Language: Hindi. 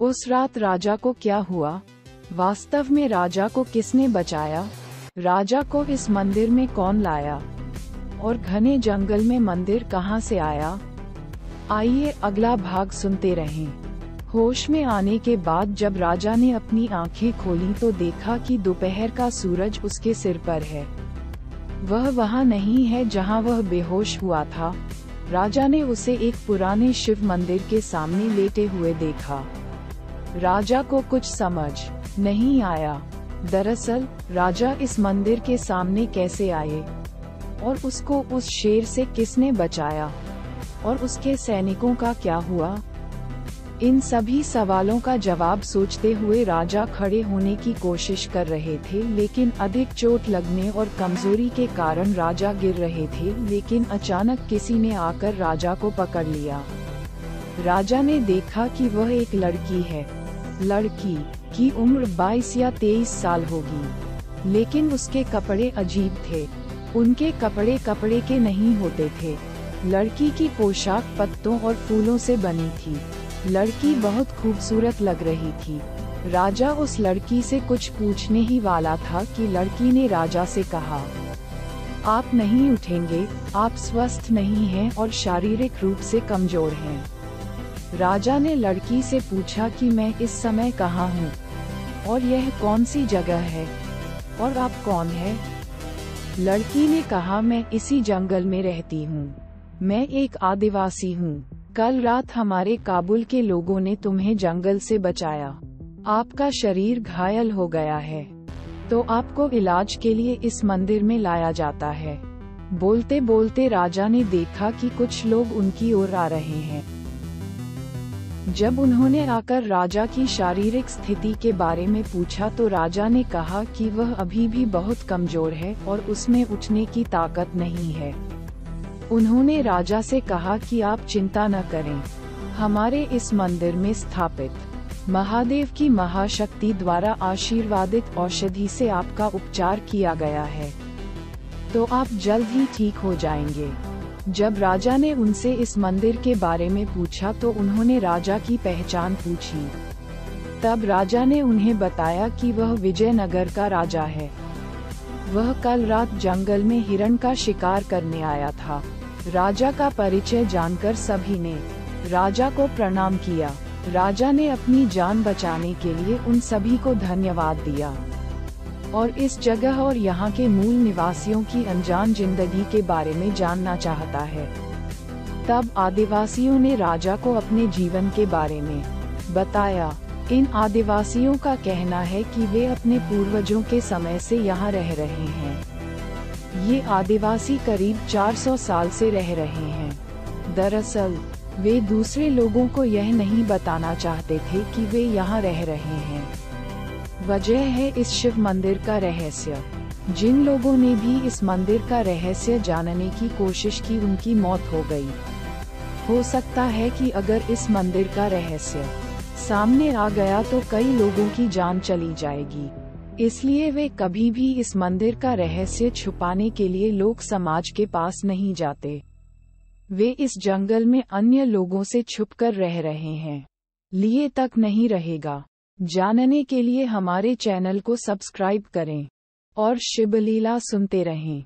उस रात राजा को क्या हुआ? वास्तव में राजा को किसने बचाया? राजा को इस मंदिर में कौन लाया? और घने जंगल में मंदिर कहां से आया? आइए अगला भाग सुनते रहें। होश में आने के बाद जब राजा ने अपनी आंखें खोलीं तो देखा कि दोपहर का सूरज उसके सिर पर है। वह वहां नहीं है जहां वह बेहोश हुआ था। राजा ने उसे एक पुराने शिव मंदिर के सामने लेटे हुए देखा। राजा को कुछ समझ नहीं आया। दरअसल राजा इस मंदिर के सामने कैसे आए? और उसको उस शेर से किसने बचाया? और उसके सैनिकों का क्या हुआ? इन सभी सवालों का जवाब सोचते हुए राजा खड़े होने की कोशिश कर रहे थे, लेकिन अधिक चोट लगने और कमजोरी के कारण राजा गिर रहे थे। लेकिन अचानक किसी ने आकर राजा को पकड़ लिया। राजा ने देखा कि वह एक लड़की है। लड़की की उम्र 22 या 23 साल होगी, लेकिन उसके कपड़े अजीब थे। उनके कपड़े कपड़े के नहीं होते थे। लड़की की पोशाक पत्तों और फूलों से बनी थी। लड़की बहुत खूबसूरत लग रही थी। राजा उस लड़की से कुछ पूछने ही वाला था कि लड़की ने राजा से कहा, आप नहीं उठेंगे, आप स्वस्थ नहीं हैं और शारीरिक रूप से कमजोर हैं। राजा ने लड़की से पूछा कि मैं इस समय कहाँ हूँ और यह कौन सी जगह है और आप कौन है? लड़की ने कहा, मैं इसी जंगल में रहती हूँ। मैं एक आदिवासी हूँ। कल रात हमारे काबुल के लोगों ने तुम्हें जंगल से बचाया। आपका शरीर घायल हो गया है, तो आपको इलाज के लिए इस मंदिर में लाया जाता है। बोलते बोलते राजा ने देखा कि कुछ लोग उनकी ओर आ रहे हैं। जब उन्होंने आकर राजा की शारीरिक स्थिति के बारे में पूछा तो राजा ने कहा कि वह अभी भी बहुत कमजोर है और उसमें उठने की ताकत नहीं है। उन्होंने राजा से कहा कि आप चिंता न करें, हमारे इस मंदिर में स्थापित महादेव की महाशक्ति द्वारा आशीर्वादित औषधि से आपका उपचार किया गया है, तो आप जल्द ही ठीक हो जाएंगे। जब राजा ने उनसे इस मंदिर के बारे में पूछा तो उन्होंने राजा की पहचान पूछी। तब राजा ने उन्हें बताया कि वह विजयनगर का राजा है। वह कल रात जंगल में हिरण का शिकार करने आया था। राजा का परिचय जानकर सभी ने राजा को प्रणाम किया। राजा ने अपनी जान बचाने के लिए उन सभी को धन्यवाद दिया और इस जगह और यहाँ के मूल निवासियों की अनजान जिंदगी के बारे में जानना चाहता है। तब आदिवासियों ने राजा को अपने जीवन के बारे में बताया। इन आदिवासियों का कहना है कि वे अपने पूर्वजों के समय से यहाँ रह रहे हैं। ये आदिवासी करीब 400 साल से रह रहे हैं। दरअसल वे दूसरे लोगों को यह नहीं बताना चाहते थे कि वे यहाँ रह रहे हैं। वजह है इस शिव मंदिर का रहस्य। जिन लोगों ने भी इस मंदिर का रहस्य जानने की कोशिश की उनकी मौत हो गई। हो सकता है कि अगर इस मंदिर का रहस्य सामने आ गया तो कई लोगों की जान चली जाएगी। इसलिए वे कभी भी इस मंदिर का रहस्य छुपाने के लिए लोक समाज के पास नहीं जाते। वे इस जंगल में अन्य लोगों से छुपकर रह रहे हैं। लिए तक नहीं रहेगा। जानने के लिए हमारे चैनल को सब्सक्राइब करें और शिवलीला सुनते रहें।